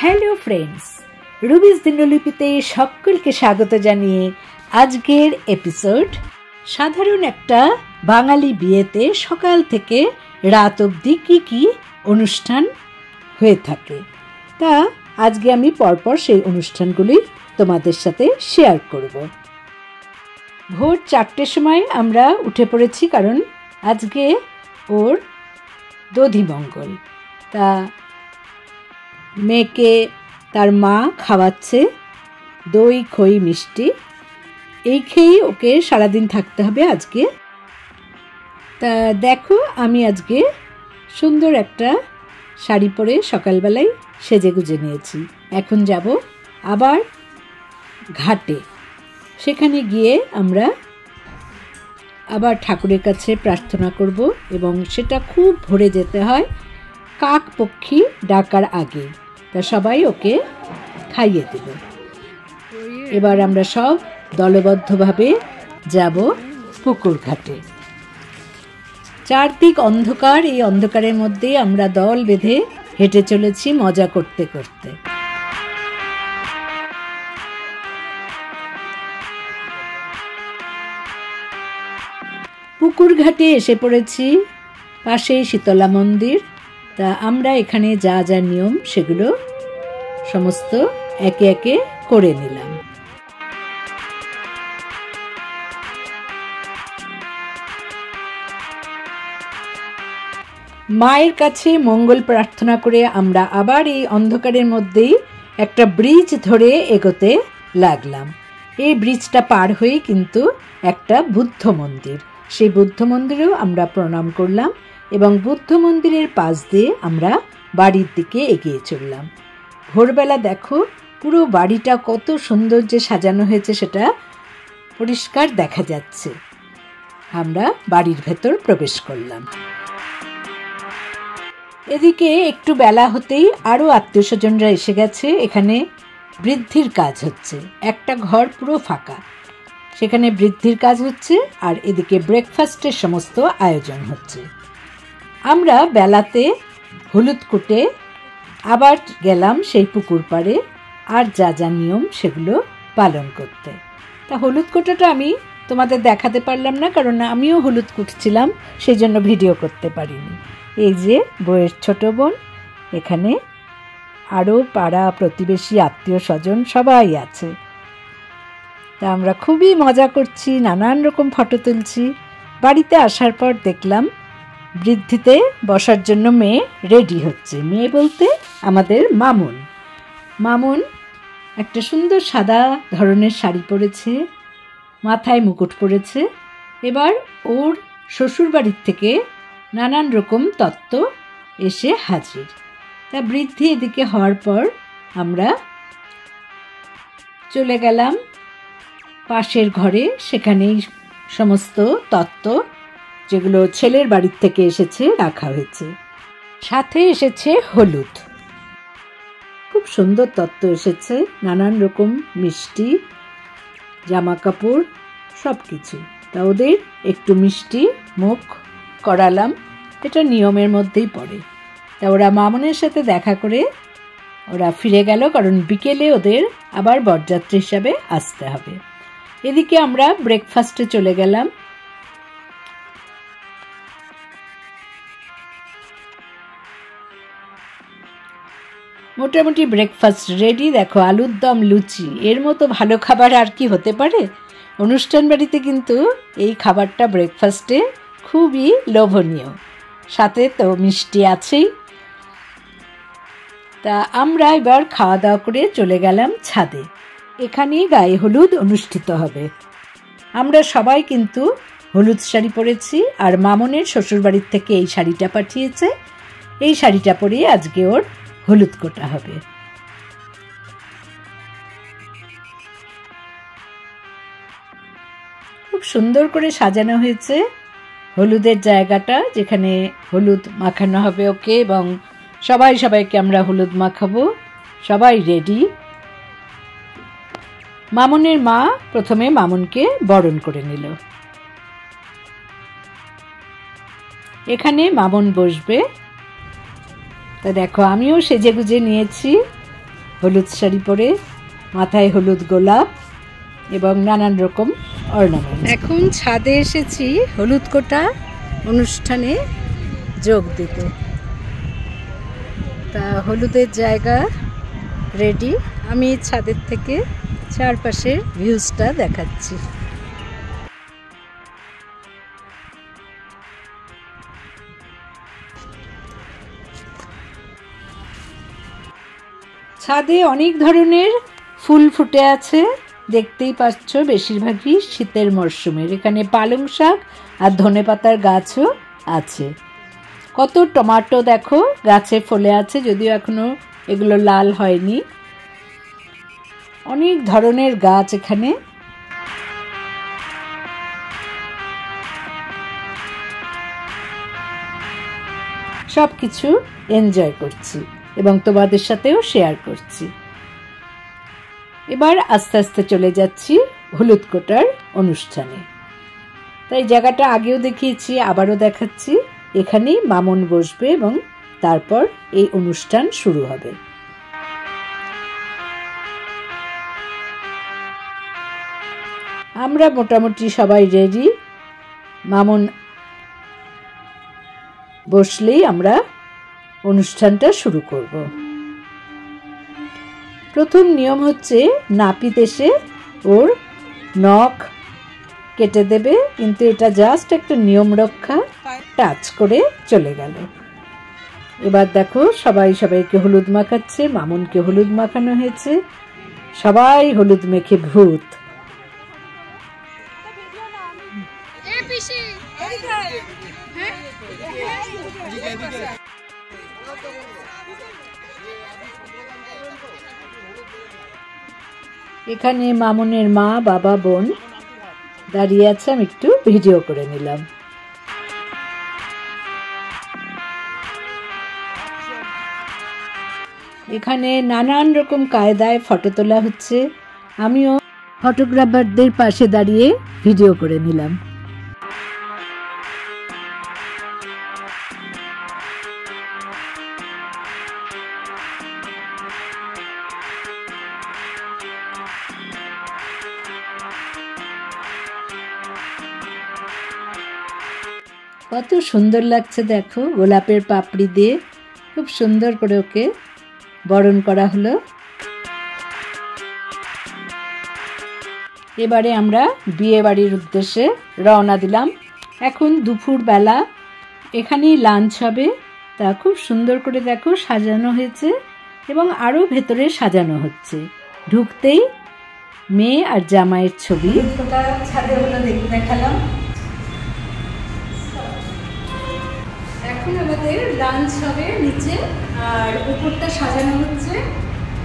Hello friends, রুবিস দিনলিপিতে সকলকে স্বাগত জানিয়ে আজকের এপিসোড সাধারণ একটা বাঙালি বিয়েতে সকাল থেকে রাত অবধি কী কী অনুষ্ঠান হয়ে থাকে, তা আজকে আমি পরপর সেই অনুষ্ঠানগুলি তোমাদের সাথে শেয়ার করব। ভোর 4টের সময় আমরা উঠে পড়েছি, কারণ আজকে ওর দধিমঙ্গল। তা মেয়েকে তার মা খাওয়াচ্ছে দই, খই, মিষ্টি, এই খেয়েই ওকে সারাদিন থাকতে হবে আজকে। তা দেখো, আমি আজকে সুন্দর একটা শাড়ি পরে সকালবেলায় সেজে গুজে নিয়েছি। এখন যাব আবার ঘাটে, সেখানে গিয়ে আমরা আবার ঠাকুরের কাছে প্রার্থনা করব, এবং সেটা খুব ভোরে যেতে হয়, কাক পক্ষী ডাকার আগে। তা সবাই ওকে খাইয়ে দেব। এবার আমরা সব দলবদ্ধভাবে যাব পুকুর ঘাটে। চারদিক অন্ধকার, এই অন্ধকারের মধ্যে আমরা দল বেঁধে হেঁটে চলেছি মজা করতে করতে। পুকুর ঘাটে এসে পড়েছি, পাশেই শীতলা মন্দির। তা আমরা এখানে যা যা নিয়ম সেগুলো সমস্ত একে একে করে নিলাম। মায়ের কাছে মঙ্গল প্রার্থনা করে আমরা আবার এই অন্ধকারের মধ্যেই একটা ব্রিজ ধরে এগোতে লাগলাম। এই ব্রিজটা পার হয়ে কিন্তু একটা বুদ্ধ মন্দির, সেই বুদ্ধ মন্দিরেও আমরা প্রণাম করলাম, এবং বুদ্ধ মন্দিরের পাশ দিয়ে আমরা বাড়ির দিকে এগিয়ে চললাম। ভোরবেলা দেখো, পুরো বাড়িটা কত সুন্দর যে সাজানো হয়েছে সেটা পরিষ্কার দেখা যাচ্ছে। আমরা বাড়ির ভেতর প্রবেশ করলাম। এদিকে একটু বেলা হতেই আরও আত্মীয় স্বজনরা এসে গেছে। এখানে বৃদ্ধির কাজ হচ্ছে, একটা ঘর পুরো ফাঁকা, সেখানে বৃদ্ধির কাজ হচ্ছে, আর এদিকে ব্রেকফাস্টের সমস্ত আয়োজন হচ্ছে। আমরা বেলাতে হলুদ কুটে আবার গেলাম সেই পুকুর পাড়ে, আর যা যা নিয়ম সেগুলো পালন করতে। তা হলুদ কোটাটা আমি তোমাদের দেখাতে পারলাম না, কারণ আমিও হলুদ কুটছিলাম, সেই জন্য ভিডিও করতে পারিনি। এই যে বউয়ের ছোট বোন, এখানে আরও পাড়া প্রতিবেশী আত্মীয় স্বজন সবাই আছে। তা আমরা খুবই মজা করছি, নানান রকম ফটো তুলছি। বাড়িতে আসার পর দেখলাম বৃদ্ধিতে বসার জন্য মেয়ে রেডি হচ্ছে। মেয়ে বলতে আমাদের মামুন। মামুন একটা সুন্দর সাদা ধরনের শাড়ি পরেছে, মাথায় মুকুট পরেছে। এবার ওর শ্বশুর বাড়ির থেকে নানান রকম তত্ত্ব এসে হাজির। তা বৃদ্ধি এদিকে হওয়ার পর আমরা চলে গেলাম পাশের ঘরে, সেখানেই সমস্ত তত্ত্ব যেগুলো ছেলের বাড়ির থেকে এসেছে রাখা হয়েছে। সাথে এসেছে হলুদ, খুব সুন্দর তত্ত্ব এসেছে, নানান রকম মিষ্টি, জামা কাপড়, সব কিছু। তা ওদের একটু মিষ্টি মুখ করালাম, এটা নিয়মের মধ্যেই পড়ে। তা ওরা মামুনের সাথে দেখা করে ওরা ফিরে গেল, কারণ বিকেলে ওদের আবার বরযাত্রী হিসাবে আসতে হবে। এদিকে আমরা ব্রেকফাস্টে চলে গেলাম। মোটামুটি ব্রেকফাস্ট রেডি। দেখো, আলুর দম, লুচি, এর মতো ভালো খাবার আর কি হতে পারে? অনুষ্ঠান বাড়িতে কিন্তু এই খাবারটা ব্রেকফাস্টে খুবই লোভনীয়, সাথে তো মিষ্টি আছেই। তা আমরা এবার খাওয়া দাওয়া করে চলে গেলাম ছাদে। এখানেই গায়ে হলুদ অনুষ্ঠিত হবে। আমরা সবাই কিন্তু হলুদ শাড়ি পরেছি, আর মামুনের শ্বশুরবাড়ির থেকে এই শাড়িটা পাঠিয়েছে। এই শাড়িটা পরে আজকে ওর হলুদ কোটা হবে। খুব সুন্দর করে সাজানো হয়েছে হলুদের জায়গাটা, যেখানে হলুদ মাখানো হবে ওকে, এবং সবাইকে আমরা হলুদ মাখাবো। সবাই রেডি। মামুনের মা প্রথমে মামুনকে বরণ করে নিল। এখানে মামুন বসবে। তা দেখো, আমিও সেজে গুজে নিয়েছি, হলুদ শাড়ি পরে, মাথায় হলুদ গোলাপ এবং নানান রকম অর্নামেন্ট। এখন ছাদে এসেছি হলুদ কোটা অনুষ্ঠানে যোগ দিতে। তা হলুদের জায়গা রেডি। আমি ছাদের থেকে চারপাশের ভিউজটা দেখাচ্ছি। ছাদে অনেক ধরনের ফুল ফুটে আছে, দেখতেই পাচ্ছ বেশিরভাগই শীতের মরশুমের। এখানে পালং শাক আর ধনেপাতার গাছও আছে। কত টমেটো দেখো গাছে ফলে আছে, যদিও এখনো এগুলো লাল হয়নি। অনেক ধরনের গাছ এখানে। সবকিছু এনজয় করছি এবং তোমাদের সাথেও শেয়ার করছি। এবার আস্তে আস্তে চলে যাচ্ছি হলুদ কোটার অনুষ্ঠানে। তাই জায়গাটা আগেও দেখিয়েছি, আবারও দেখাচ্ছি। এখানেই মামুন বসবে এবং তারপর এই অনুষ্ঠান শুরু হবে। আমরা মোটামুটি সবাই রেডি। মামুন বসলেই আমরা অনুষ্ঠানটা শুরু করব। প্রথম নিয়ম হচ্ছে নাপিত এসে ওর নখ কেটে দেবে, কিন্তু এটা জাস্ট একটা নিয়ম রক্ষা, টাচ করে চলে গেল। এবার দেখো সবাই সবাইকে হলুদ মাখাচ্ছে, মামুনকে হলুদ মাখানো হয়েছে, সবাই হলুদ মেখে ভূত। এখানে মামুনের মা, বাবা, বোন দাঁড়িয়ে আছে, আমি একটু ভিডিও করে নিলাম। এখানে নানান রকম কায়দায় ফটো তোলা হচ্ছে, আমিও ফটোগ্রাফারদের পাশে দাঁড়িয়ে ভিডিও করে নিলাম। কত সুন্দর লাগছে দেখো, গোলাপের পাপড়ি দিয়ে খুব সুন্দর করে ওকে বরণ করা হলো। এবারে আমরা বিয়ে বাড়ির উদ্দেশ্যে রওনা দিলাম। এখন দুপুর বেলা, এখানেই লাঞ্চ হবে। তা খুব সুন্দর করে দেখো সাজানো হয়েছে এবং আরও ভেতরে সাজানো হচ্ছে। ঢুকতেই মেয়ে আর জামাইয়ের ছবি ছাদে হলো দেখালাম। এখন আমাদের লাঞ্চ হবে নিচে, আর উপরটা সাজানো হচ্ছে।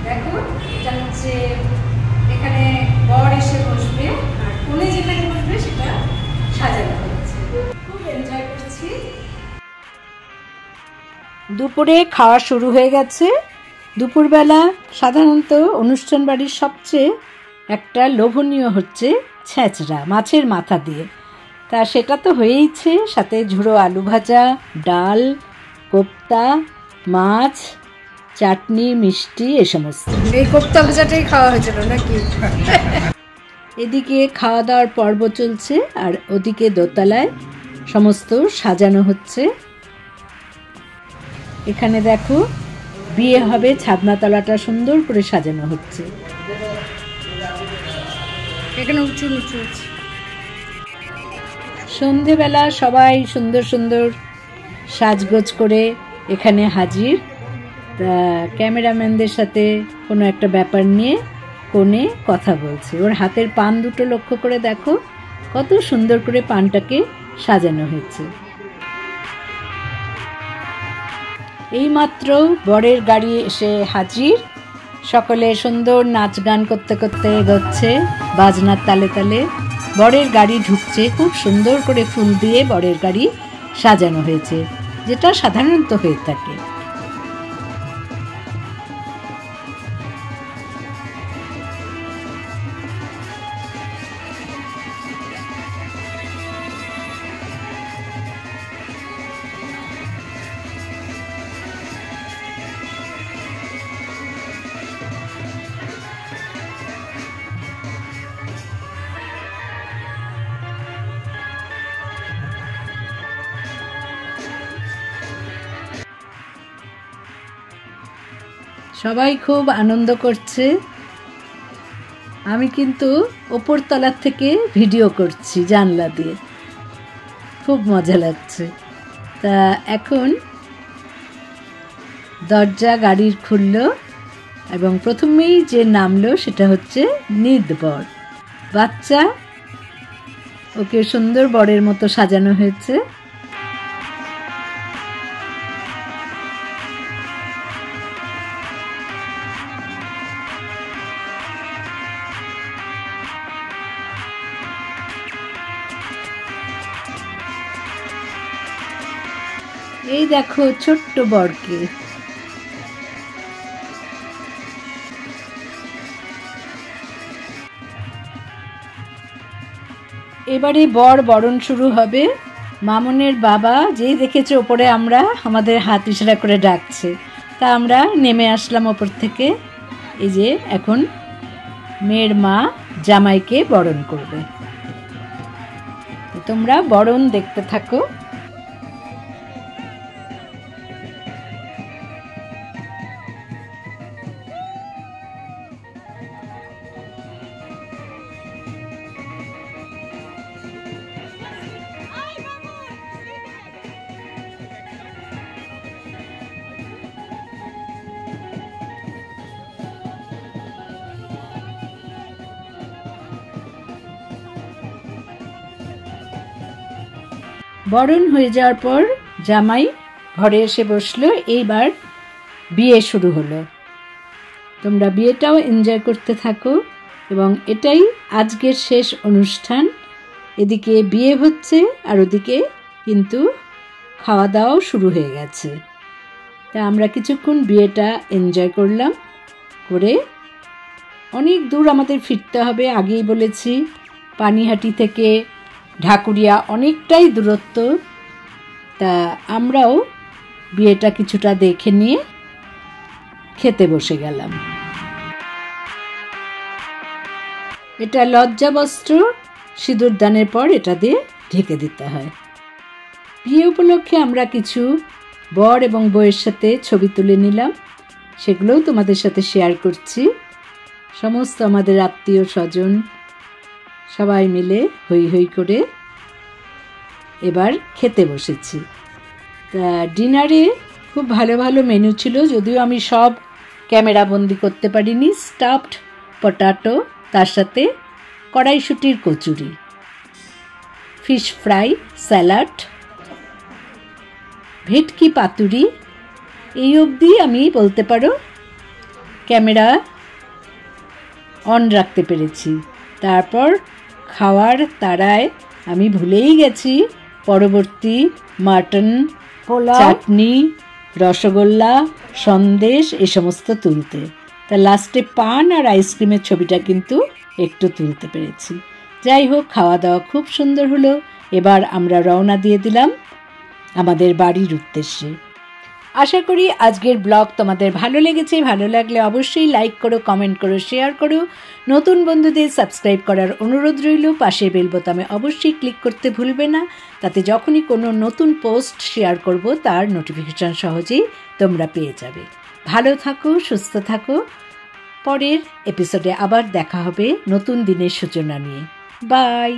দেখো এটা হচ্ছে, এখানে বর এসে বসবে আর কোণে যেখানে বসবে সেটা সাজানো হচ্ছে। খুব এনজয় করছি। দুপুরে খাওয়া শুরু হয়ে গেছে। দুপুরবেলা সাধারণত অনুষ্ঠান বাড়ির সবচেয়ে একটা লোভনীয় হচ্ছে ছেঁচড়া, মাছের মাথা দিয়ে। তা সেটা তো হয়েইছে, সাথে ঝুড়ো আলু ভাজা, ডাল, কোপ্তা, মাছ, চাটনি, মিষ্টি, এ সমস্ত। এই কোপ্তা ভাজাটাই খাওয়া হয়েছিল নাকি? এদিকে খাওয়া দাওয়ার পর্ব চলছে আর ওদিকে দোতলায় সমস্ত সাজানো হচ্ছে। এখানে দেখো বিয়ে হবে, ছাদনাতলাটা সুন্দর করে সাজানো হচ্ছে। এখানে উঁচু নিচু আছে। সন্ধেবেলা সবাই সুন্দর সুন্দর সাজগোজ করে এখানে হাজির। তা ক্যামেরাম্যানদের সাথে কোনো একটা ব্যাপার নিয়ে কোণে কথা বলছে। ওর হাতের পান দুটো লক্ষ্য করে দেখো কত সুন্দর করে পানটাকে সাজানো হয়েছে। এইমাত্র বরের গাড়ি এসে হাজির। সকলে সুন্দর নাচ গান করতে করতে এগোচ্ছে বাজনার তালে তালে। বরের গাড়ি ঢুকছে, খুব সুন্দর করে ফুল দিয়ে বরের গাড়ি সাজানো হয়েছে, যেটা সাধারণত হয়ে থাকে। সবাই খুব আনন্দ করছে। আমি কিন্তু ওপর তলার থেকে ভিডিও করছি জানলা দিয়ে, খুব মজা লাগছে। তা এখন দরজা গাড়ির খুললো এবং প্রথমেই যে নামলো সেটা হচ্ছে নিদ বর, বাচ্চা। ওকে সুন্দর বরের মতো সাজানো হয়েছে। এই দেখো ছোট্ট বরকে। এবারে বরণ শুরু হবে। মামুনের বাবা যেই দেখেছে ওপরে আমরা, আমাদের হাত ইশারা করে ডাকছে, তা আমরা নেমে আসলাম ওপর থেকে। এই যে এখন মেয়ের মা জামাইকে বরণ করবে। তোমরা বরণ দেখতে থাকো। বরণ হয়ে যাওয়ার পর জামাই ঘরে এসে বসলো। এইবার বিয়ে শুরু হলো। তোমরা বিয়েটাও এনজয় করতে থাকো এবং এটাই আজকের শেষ অনুষ্ঠান। এদিকে বিয়ে হচ্ছে আর ওদিকে কিন্তু খাওয়া দাওয়াও শুরু হয়ে গেছে। তা আমরা কিছুক্ষণ বিয়েটা এনজয় করলাম। করে অনেক দূর আমাদের ফিরতে হবে, আগেই বলেছি। পানিহাটি থেকে ঢাকুরিয়া অনেকটাই দূরত্ব। তা আমরাও বিয়েটা কিছুটা দেখে নিয়ে খেতে বসে গেলাম। এটা লজ্জা বস্ত্র, সিঁদুর দানের পর এটা দিয়ে ঢেকে দিতে হয়। বিয়ে উপলক্ষে আমরা কিছু বর এবং বউয়ের সাথে ছবি তুলে নিলাম, সেগুলোও তোমাদের সাথে শেয়ার করছি। সমস্ত আমাদের আত্মীয় স্বজন সবাই মিলে হই হই করে এবার খেতে বসেছি। তা ডিনারে খুব ভালো ভালো মেনু ছিল, যদিও আমি সব ক্যামেরা বন্দি করতে পারিনি। স্টাফড পটাটো, তার সাথে কড়াইশুঁটির কচুরি, ফিশ ফ্রাই, স্যালাড, ভেটকি পাতুরি। এই অবধি আমি বলতে পারো ক্যামেরা অন রাখতে পেরেছি। তারপর খাওয়ার তাড়ায় আমি ভুলেই গেছি পরবর্তী মাটন, পোলাও, চাটনি, রসগোল্লা, সন্দেশ এই সমস্ত তুলতে। তা লাস্টে পান আর আইসক্রিমের ছবিটা কিন্তু একটু তুলতে পেরেছি। যাই হোক, খাওয়া দাওয়া খুব সুন্দর হলো। এবার আমরা রওনা দিয়ে দিলাম আমাদের বাড়ির উদ্দেশ্যে। আশা করি আজকের ব্লগ তোমাদের ভালো লেগেছে। ভালো লাগলে অবশ্যই লাইক করো, কমেন্ট করো, শেয়ার করো। নতুন বন্ধুদের সাবস্ক্রাইব করার অনুরোধ রইল। পাশের বেল বোতামে অবশ্যই ক্লিক করতে ভুলবে না, তাতে যখনই কোনো নতুন পোস্ট শেয়ার করব তার নোটিফিকেশান সহজেই তোমরা পেয়ে যাবে। ভালো থাকো, সুস্থ থাকো। পরের এপিসোডে আবার দেখা হবে নতুন দিনের সূচনা নিয়ে। বাই।